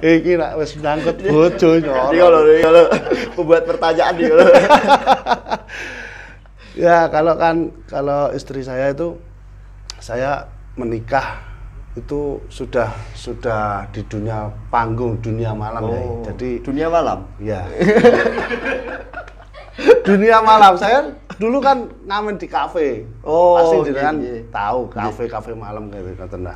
Iki nak wis nyangkut bojo nyoro. Iki kalau membuat pertanyaan iki. Ya, kalau istri saya itu saya menikah itu sudah di dunia panggung, dunia malam ya. Jadi dunia malam. Ya. Dunia malam saya dulu kan ngamen di kafe. Pasti jenengan tahu kafe malam gitu kan.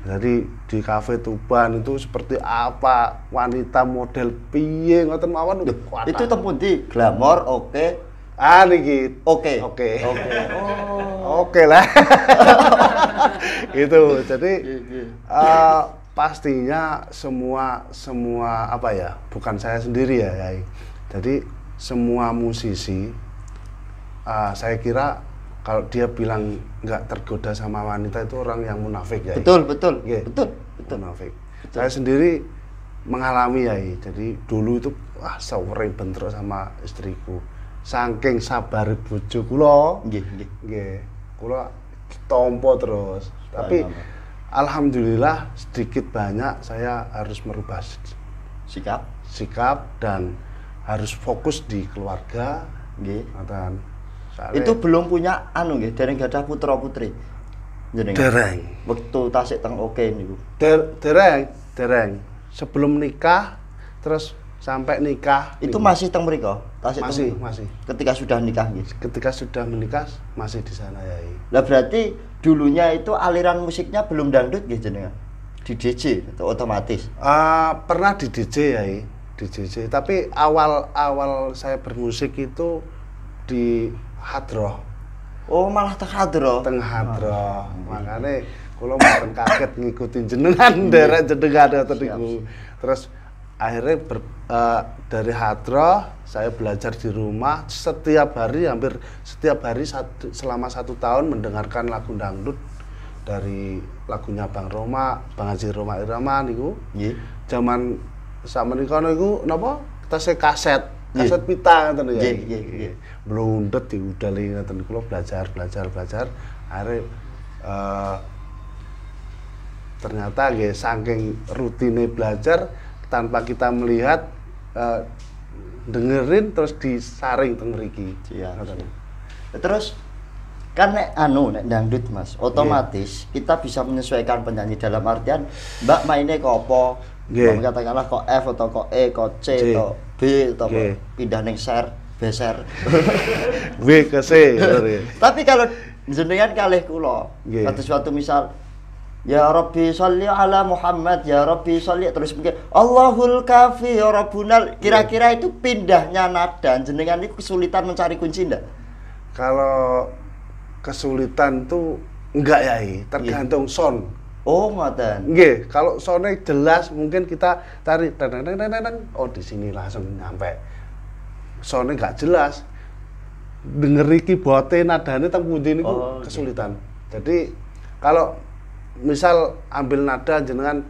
Jadi di kafe Tuban itu seperti apa, wanita model piye ngoten mawon. Itu tempundi glamor oke. Niki. Oke. Oke lah. Itu. Jadi pastinya semua apa ya? Bukan saya sendiri ya, Yai. Jadi semua musisi saya kira kalau dia bilang nggak tergoda sama wanita itu orang yang munafik ya. Betul. Munafik. Saya sendiri mengalami ya. Jadi dulu itu sering bentrok sama istriku. Saking sabar bojo kula. Nggih. Kula tompo terus. Tapi alhamdulillah sedikit banyak saya harus merubah sikap dan harus fokus di keluarga. Nggih. Ngoten. Itu belum punya nggih, dereng gadah putra-putri. Jenengan. Dereng. Wektu tasik teng oke niku. Dereng. Sebelum nikah terus sampai nikah. Itu masih teng mriko? Masih. Ketika sudah nikah nggih. Ketika sudah menikah masih di sana ya. Lah berarti dulunya itu aliran musiknya belum dangdut nggih jenengan. Di DJ atau otomatis? Pernah di DJ ya. Di DJ, tapi awal saya bermusik itu di hadroh. Malah teng hadroh. Makanya kula mboten kaget ngikutin jenengan derek jenengan niku. Terus akhirnya dari hadroh saya belajar di rumah hampir setiap hari selama 1 tahun mendengarkan lagu dangdut dari lagunya Bang Haji Roma Irama niku. Nggih. Zaman samenika niku napa? Kaset pita ngoten ya. Nggih. Blundet diudali ngoten kula belajar. Akhirnya ternyata nggih saking rutine belajar tanpa kita melihat dengerin terus disaring teng mriki. Iya. Terus kan nek dangdut Mas, otomatis kita bisa menyesuaikan penyanyi dalam artian Mbak mainnya kok apa? Katakanlah kok F atau kok E, kok C atau B atau pindah ning beser. W ke C. Tapi kalau jenengan kalih kula, kados suatu misal ya Rabbi sholli ala Muhammad, ya Rabbi sholli terus mungkin Allahul kafi ya Rabbunal. Kira-kira itu pindahnya nada jenengan itu kesulitan mencari kunci ndak? Kalau kesulitan tuh enggak ya, tergantung sound. Ngoten. Nggih, kalau soundnya jelas mungkin kita cari di sini langsung nyampe. Soundnya enggak jelas. Denger iki bote nadane teng pundi niku kesulitan. Jadi kalau misal ambil nada jenengan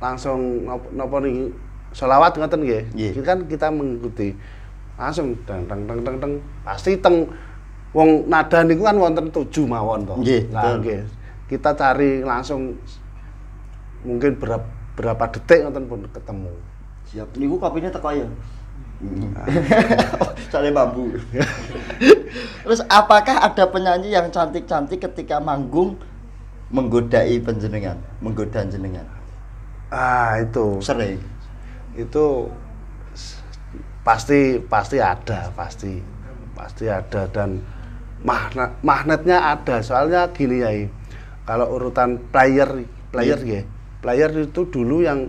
langsung napa niki selawat ngoten nggih. Kan kita mengikuti langsung dang pasti teng wong nada niku kan wonten 7 mawon to. Lah nggih. Kita cari langsung mungkin berapa detik ngoten pun ketemu. Siap. Niku kopinya teko ya. Sale bambu. Terus apakah ada penyanyi yang cantik-cantik ketika manggung menggoda jenengan? Itu sering. Itu pasti ada dan magnetnya ada. Soalnya gini ya. Kalau urutan player itu dulu yang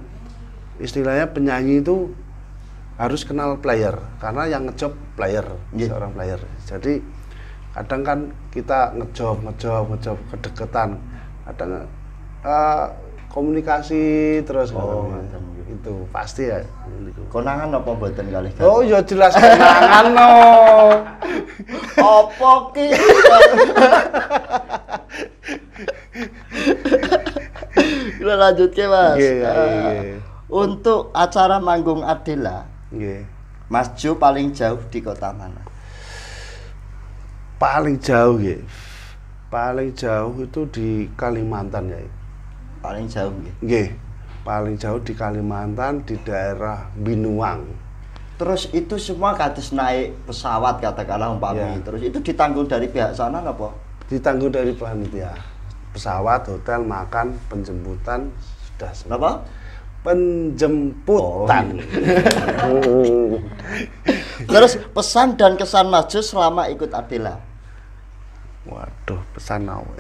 istilahnya penyanyi itu harus kenal player karena yang ngejob player, seorang player. Jadi kadang kan kita ngejob kedeketan, kadang komunikasi terus itu pasti ya. Konangan apa mboten kalih? Ya jelas konangan no. Apa ki? Kita lanjut ke Mas. Untuk acara manggung Adela, Mas Jo paling jauh di kota mana? Paling jauh itu di Kalimantan ya. Paling jauh nggih. Nggih. Paling jauh di Kalimantan di daerah Binuang. Terus itu semua kados naik pesawat katakanlah umpami. Ya. Terus itu ditanggung dari pihak sana apa? Ditanggung dari panitia. Pesawat, hotel, makan, penjemputan sudah semua. Apa? Penjemputan. Terus pesan dan kesan Mas Jo selama ikut Adela. Waduh, pesan apa?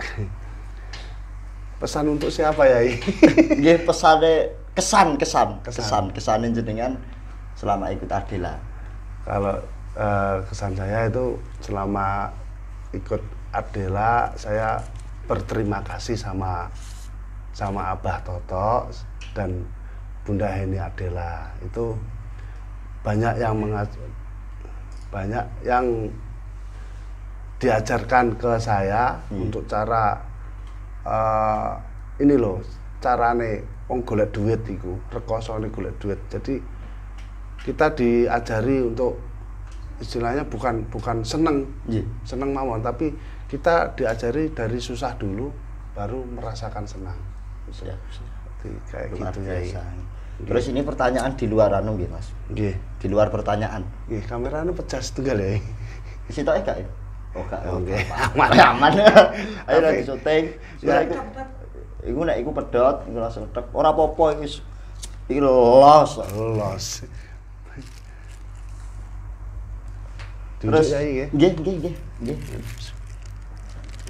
Pesan untuk siapa ya? Nggih pesane kesan jenengan selama ikut Adela. Kalau kesan saya itu selama ikut Adela, saya berterima kasih sama Abah Toto dan Bunda Heni Adela. Itu banyak yang diajarkan ke saya untuk cara ini loh, carane wong golek duit iku, rekosone golek duit. Jadi kita diajari untuk istilahnya bukan seneng mawon, tapi kita diajari dari susah dulu baru merasakan senang. Ya. Jadi, kayak Luar gitu ya. biasa. Terus ini pertanyaan di luar anu nggih Mas. Nggih. Di luar pertanyaan. Nggih, kameranya pecah setunggal ya. Sitoke gak ya? Oh gak. Oke. Aman. Ayo Tapi- lagi syuting. Ya. Iku nek iku pedot, iku langsung tek. Ora apa-apa iki los. Los. Terus Duduk ya, iya. nggih.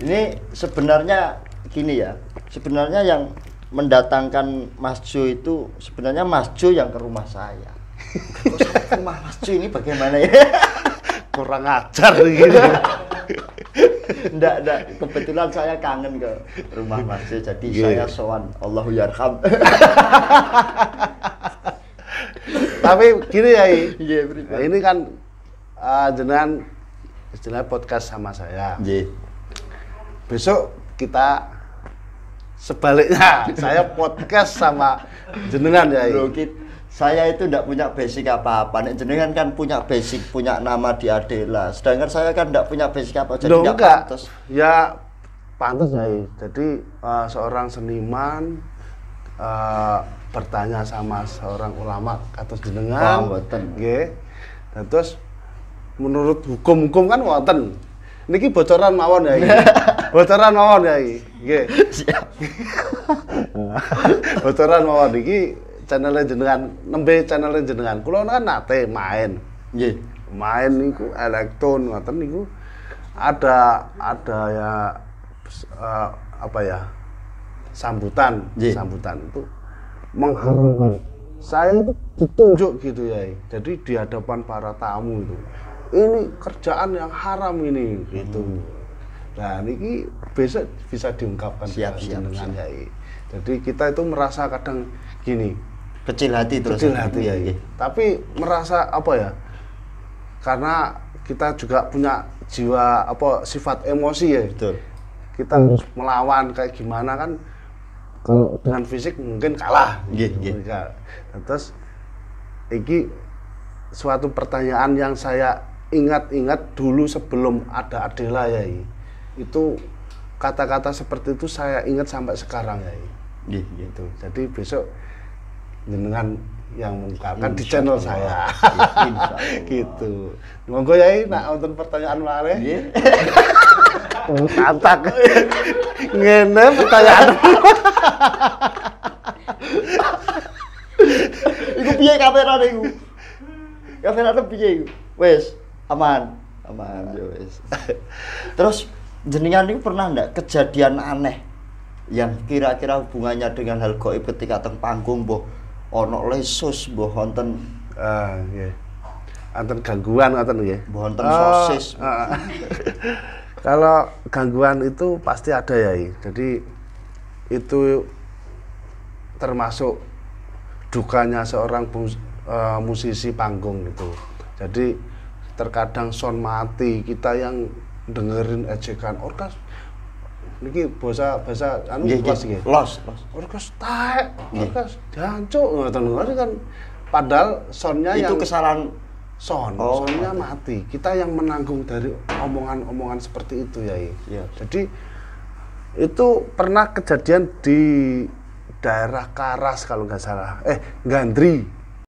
Ini sebenarnya gini ya. Sebenarnya yang mendatangkan Mas Jo itu sebenarnya Mas Jo yang ke rumah saya. Kok saya ke rumah Mas Jo ini bagaimana ya? Kurang ajar gitu. Ndak. Kebetulan saya kangen ke rumah Mas Jo, jadi saya sowan Allahu yarham. Tapi gini ya, Nggih, pripun? nah, ini kan jenengan istilahnya podcast sama saya. Nggih. Besok kita sebaliknya, saya podcast sama jenengan ya. Bro, saya itu tidak punya basic apa-apa. Nek jenengan kan punya basic, punya nama di Adela. Sedangkan saya kan tidak punya basic apa, jadi Loh, tidak enggak. pantas. Ya pantas ya. Jadi seorang seniman bertanya sama seorang ulama atau jenengan. Mboten. Nggih. Dan terus menurut hukum kan wonten. Niki bocoran mawon ya. Bocoran mawon ya. Nggih. Siap. Bocoran mawon iki channel jenengan, nembe channel jenengan. Kula kan nate main. Nggih. Main niku elektron ngoten niku ada ya apa ya? Sambutan itu mengharumkan. Saya itu ditunjuk gitu ya. Jadi di hadapan para tamu itu. Ini kerjaan yang haram ini gitu. Nah, niki besok bisa diungkapkan Siap. dengan ya. Jadi kita itu merasa kadang gini, Kecil hati terus. kecil hati ya. Nggih. Tapi merasa apa ya? Karena kita juga punya jiwa sifat emosi ya. Betul. Kita harus melawan kayak gimana kan, kalau dengan fisik mungkin kalah. Nggih. Terus iki suatu pertanyaan yang saya ingat dulu sebelum ada Adela ya. Itu kata-kata seperti itu saya ingat sampai sekarang ya. Nggih. Gitu. Jadi besok jenengan yang mengungkapkan di channel saya. Insyaallah. Gitu. Monggo Yai, nak wonten pertanyaan malih. Nggih. Kantak. Ngene pertanyaan. Iku piye kamerane iku? Kamerane piye iku? Wes, aman ya wes. Terus jenengan itu pernah ndak kejadian aneh yang kira-kira hubungannya dengan hal gaib ketika teng panggung mbah ana lesus mbah wonten Nggih. Wonten gangguan ngoten nggih. mbah wonten sosis. Kalau gangguan itu pasti ada ya. Jadi itu termasuk dukanya seorang musisi panggung itu. Jadi terkadang sound mati, kita yang dengerin ejekan orkes niki bahasa anu los nggih. Los. Orkes taek, orkes jancuk ngoten kan, padahal soundnya Itu yang kesalahan soundnya mati. Kita yang menanggung dari omongan-omongan seperti itu ya. Iya. Jadi itu pernah kejadian di daerah Karas kalau nggak salah, Gandri.